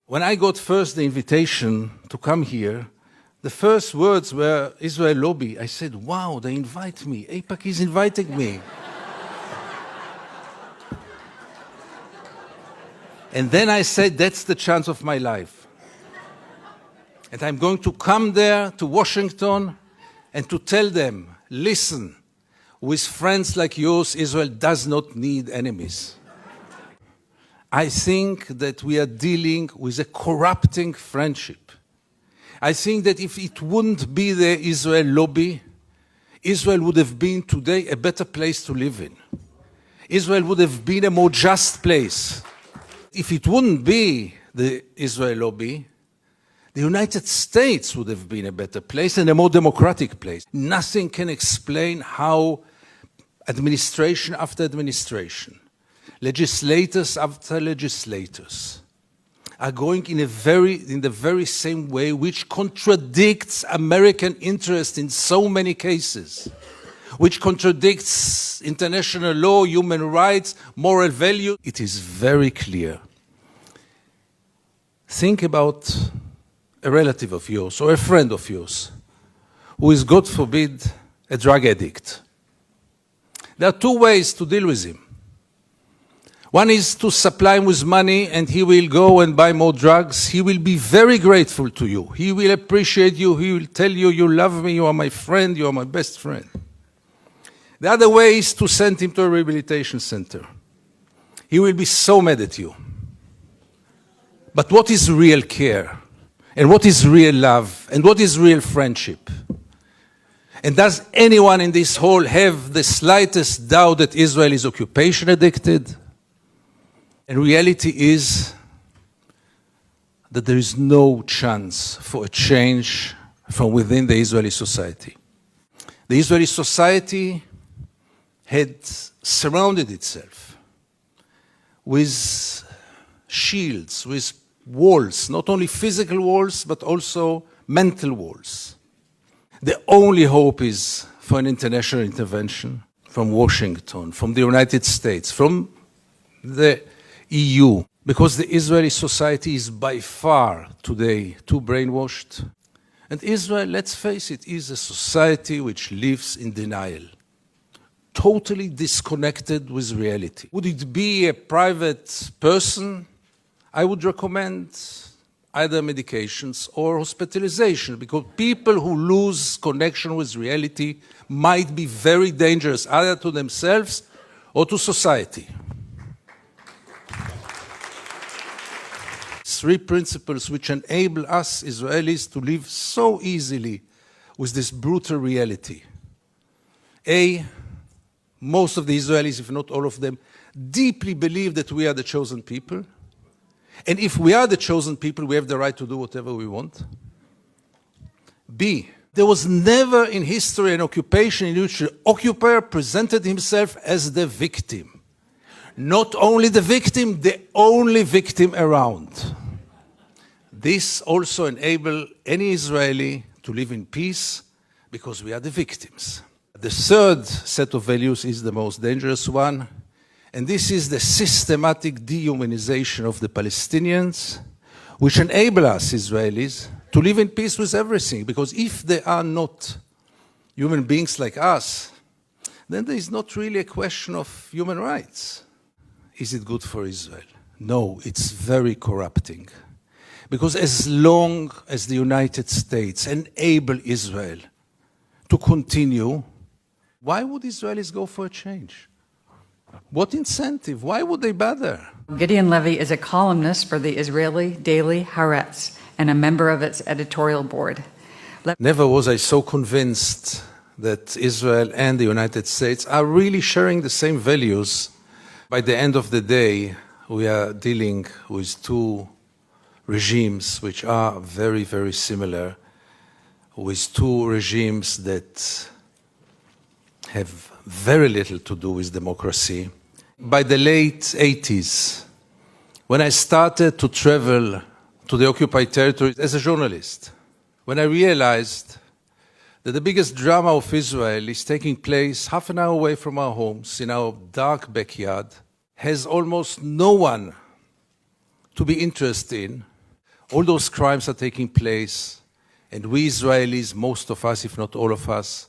When I got first the invitation to come here, the first words were Israel lobby. I said, wow, they invite me. AIPAC is inviting me. And then I said, that's the chance of my life. And I'm going to come there to Washington and to tell them, listen, with friends like yours, Israel does not need enemies. I think that we are dealing with a corrupting friendship. I think that if it wouldn't be the Israel lobby, Israel would have been today a better place to live in. Israel would have been a more just place. If it wouldn't be the Israel lobby, the United States would have been a better place and a more democratic place. Nothing can explain how administration after administration, legislators after legislators, are going in the very same way, which contradicts American interest in so many cases, which contradicts international law, human rights, moral value. It is very clear. Think about a relative of yours or a friend of yours who is, God forbid, a drug addict. There are two ways to deal with him. One is to supply him with money and he will go and buy more drugs. He will be very grateful to you. He will appreciate you. He will tell you, you love me, you are my friend, you are my best friend. The other way is to send him to a rehabilitation center. He will be so mad at you. But what is real care? And what is real love? And what is real friendship? And does anyone in this hall have the slightest doubt that Israel is occupation addicted? And reality is that there is no chance for a change from within the Israeli society. The Israeli society had surrounded itself with shields, with walls, not only physical walls, but also mental walls. The only hope is for an international intervention from Washington, from the United States, from the EU, because the Israeli society is by far today too brainwashed. And Israel, let's face it, is a society which lives in denial, totally disconnected with reality. Would it be a private person? I would recommend either medications or hospitalization, because people who lose connection with reality might be very dangerous, either to themselves or to society. Three principles which enable us Israelis to live so easily with this brutal reality. A, most of the Israelis, if not all of them, deeply believe that we are the chosen people. And if we are the chosen people, we have the right to do whatever we want. B, there was never in history an occupation in which the occupier presented himself as the victim. Not only the victim, the only victim around. This also enables any Israeli to live in peace because we are the victims. The third set of values is the most dangerous one, and this is the systematic dehumanization of the Palestinians, which enable us Israelis to live in peace with everything, because if they are not human beings like us, then there is not really a question of human rights. Is it good for Israel? No, it's very corrupting. Because as long as the United States enable Israel to continue, why would Israelis go for a change? What incentive? Why would they bother? Gideon Levy is a columnist for the Israeli daily Haaretz and a member of its editorial board. Never was I so convinced that Israel and the United States are really sharing the same values. By the end of the day, we are dealing with two regimes which are very, very similar, with two regimes that have very little to do with democracy. By the late 80s, when I started to travel to the occupied territories as a journalist, when I realized that the biggest drama of Israel is taking place half an hour away from our homes, in our dark backyard, has almost no one to be interested in, all those crimes are taking place, and we Israelis, most of us, if not all of us,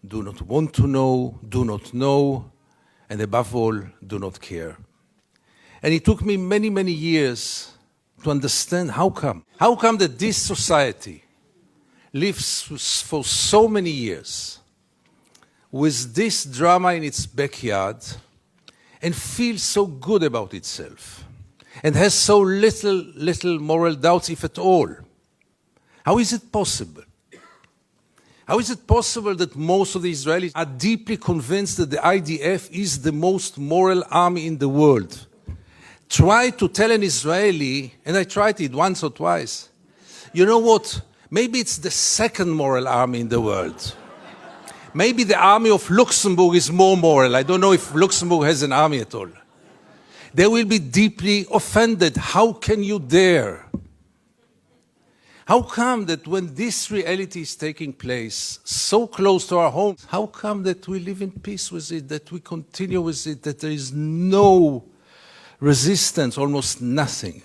do not want to know, do not know, and above all, do not care. And it took me many, many years to understand how come. How come that this society lives for so many years with this drama in its backyard and feels so good about itself and has so little moral doubts, if at all? How is it possible? How is it possible that most of the Israelis are deeply convinced that the IDF is the most moral army in the world? Try to tell an Israeli, and I tried it once or twice, you know what, maybe it's the second moral army in the world. Maybe the army of Luxembourg is more moral. I don't know if Luxembourg has an army at all. They will be deeply offended. How can you dare? How come that when this reality is taking place so close to our homes, how come that we live in peace with it, that we continue with it, that there is no resistance, almost nothing?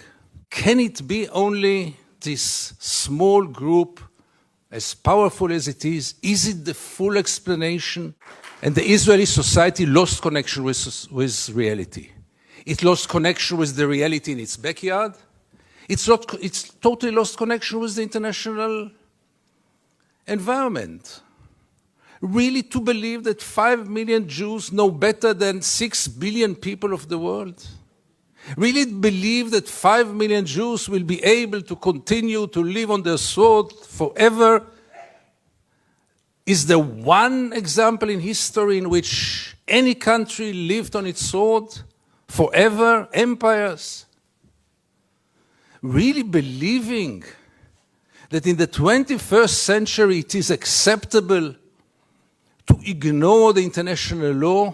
Can it be only this small group, as powerful as it is? Is it the full explanation? And the Israeli society lost connection with reality. It lost connection with the reality in its backyard. It's totally lost connection with the international environment. Really to believe that 5 million Jews know better than 6 billion people of the world? Really believe that 5 million Jews will be able to continue to live on their sword forever? Is there one example in history in which any country lived on its sword forever? Empires? Really believing that in the 21st century it is acceptable to ignore the international law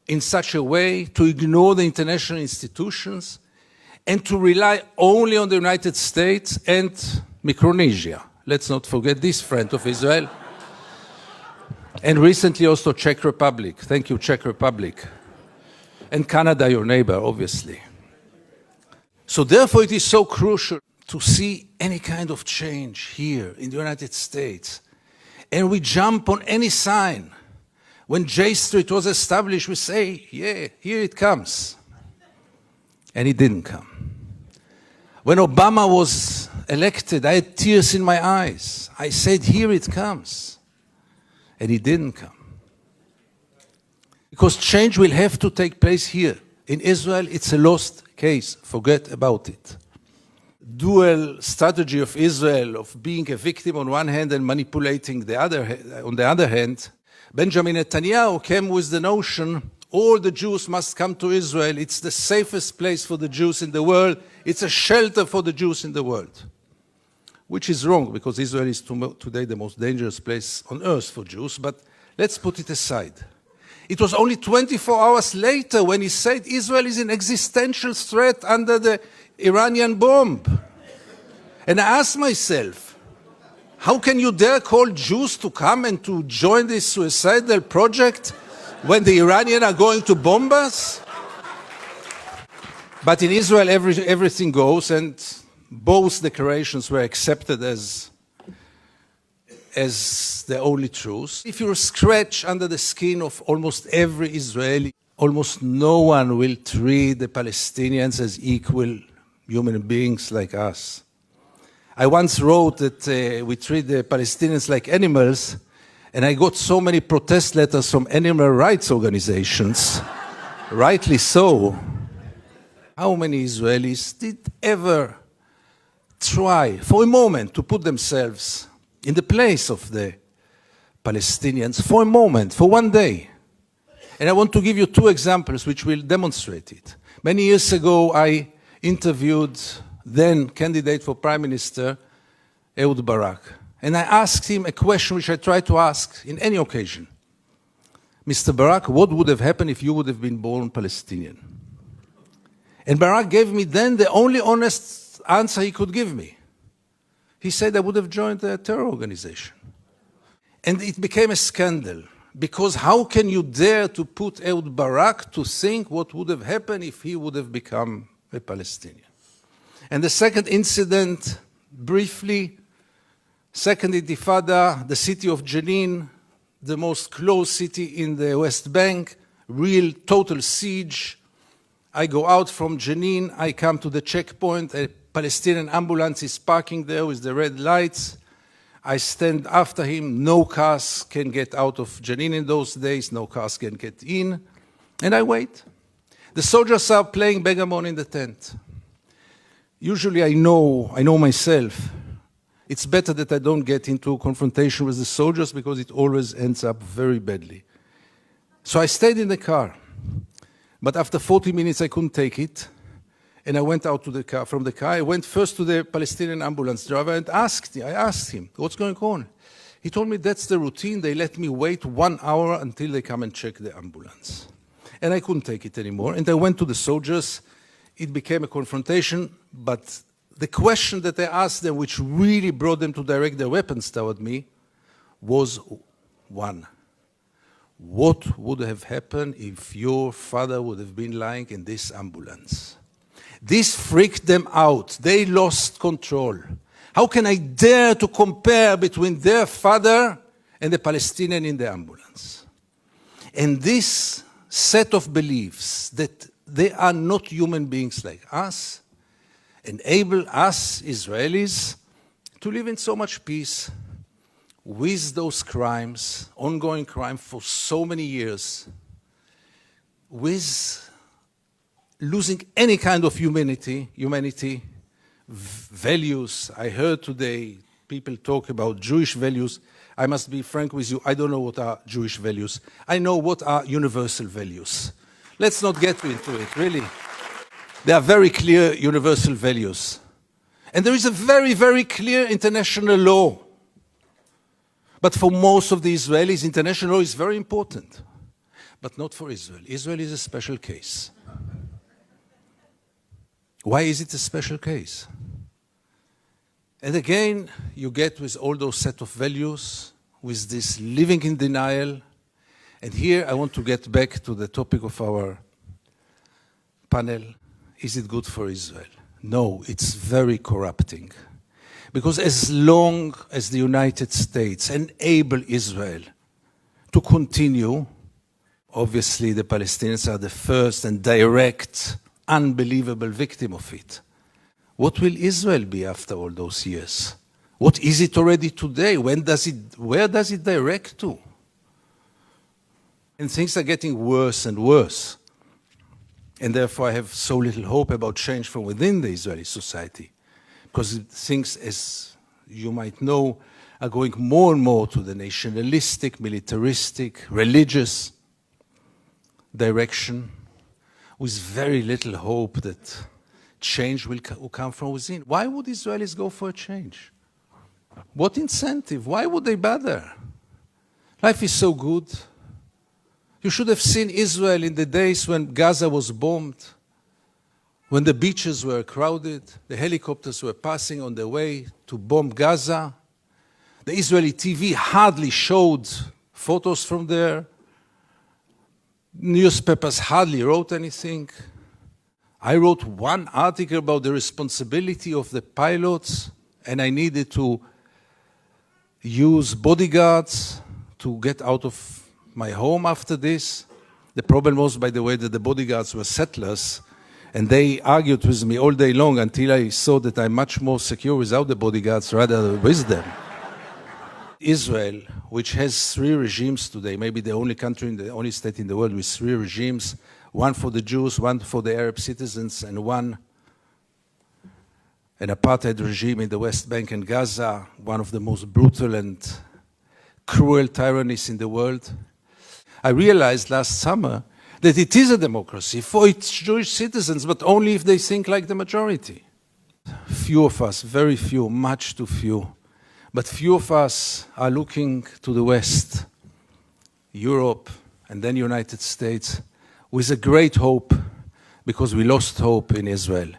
in such a way, to ignore the international institutions, and to rely only on the United States and Micronesia. Let's not forget this friend of Israel. And recently also Czech Republic. Thank you, Czech Republic. And Canada, your neighbor, obviously. So therefore it is so crucial to see any kind of change here in the United States. And we jump on any sign. When J Street was established, we say, yeah, here it comes. And it didn't come. When Obama was elected, I had tears in my eyes. I said, here it comes. And it didn't come. Because change will have to take place here. In Israel, it's a lost case. Forget about it. Dual strategy of Israel of being a victim on one hand and manipulating on the other hand. Benjamin Netanyahu came with the notion all the Jews must come to Israel. It's the safest place for the Jews in the world. It's a shelter for the Jews in the world. Which is wrong, because Israel is today the most dangerous place on earth for Jews. But let's put it aside. It was only 24 hours later when he said Israel is an existential threat under the Iranian bomb. And I asked myself, how can you dare call Jews to come and to join this suicidal project when the Iranians are going to bomb us? But in Israel, everything goes, and both declarations were accepted as the only truth. If you scratch under the skin of almost every Israeli, almost no one will treat the Palestinians as equal human beings like us. I once wrote that we treat the Palestinians like animals, and I got so many protest letters from animal rights organizations, rightly so. How many Israelis did ever try for a moment to put themselves in the place of the Palestinians for a moment, for one day? And I want to give you two examples which will demonstrate it. Many years ago, I interviewed then candidate for Prime Minister, Ehud Barak. And I asked him a question which I try to ask in any occasion. Mr. Barak, what would have happened if you would have been born Palestinian? And Barak gave me then the only honest answer he could give me. He said I would have joined a terror organization. And it became a scandal, because how can you dare to put Ehud Barak to think what would have happened if he would have become a Palestinian? And the second incident, briefly, Second Intifada, the city of Jenin, the most closed city in the West Bank, real total siege. I go out from Jenin, I come to the checkpoint, a Palestinian ambulance is parking there with the red lights. I stand after him, no cars can get out of Jenin in those days, no cars can get in, and I wait. The soldiers are playing backgammon in the tent. Usually I know myself, it's better that I don't get into a confrontation with the soldiers because it always ends up very badly. So I stayed in the car, but after 40 minutes I couldn't take it, and I went out to the car. From the car, I went first to the Palestinian ambulance driver and I asked him, what's going on? He told me that's the routine, they let me wait 1 hour until they come and check the ambulance. And I couldn't take it anymore, and I went to the soldiers. It became a confrontation, but the question that I asked them, which really brought them to direct their weapons toward me, was one. What would have happened if your father would have been lying in this ambulance? This freaked them out. They lost control. How can I dare to compare between their father and the Palestinian in the ambulance? And this set of beliefs that they are not human beings like us enable us, Israelis, to live in so much peace with those crimes, ongoing crime for so many years, with losing any kind of humanity, values. I heard today people talk about Jewish values. I must be frank with you, I don't know what are Jewish values. I know what are universal values. Let's not get into it, really. There are very clear universal values. And there is a very, very clear international law. But for most of the Israelis, international law is very important. But not for Israel. Israel is a special case. Why is it a special case? And again, you get with all those set of values, with this living in denial. And here I want to get back to the topic of our panel. Is it good for Israel? No, it's very corrupting. Because as long as the United States enable Israel to continue, obviously the Palestinians are the first and direct, unbelievable victim of it. What will Israel be after all those years? What is it already today? Where does it direct to? And things are getting worse and worse. And therefore I have so little hope about change from within the Israeli society. Because things, as you might know, are going more and more to the nationalistic, militaristic, religious direction, with very little hope that change will come from within. Why would Israelis go for a change? What incentive? Why would they bother? Life is so good. You should have seen Israel in the days when Gaza was bombed, when the beaches were crowded, the helicopters were passing on their way to bomb Gaza. The Israeli TV hardly showed photos from there. Newspapers hardly wrote anything. I wrote one article about the responsibility of the pilots, and I needed to use bodyguards to get out of my home after this. The problem was, by the way, that the bodyguards were settlers, and they argued with me all day long until I saw that I'm much more secure without the bodyguards rather than with them. Israel, which has 3 regimes today, maybe the only country, the only state in the world with 3 regimes, one for the Jews, one for the Arab citizens, and one an apartheid regime in the West Bank and Gaza, one of the most brutal and cruel tyrannies in the world. I realized last summer that it is a democracy for its Jewish citizens, but only if they think like the majority. Few of us, very few, much too few, but few of us are looking to the West, Europe, and then United States, with a great hope, because we lost hope in Israel.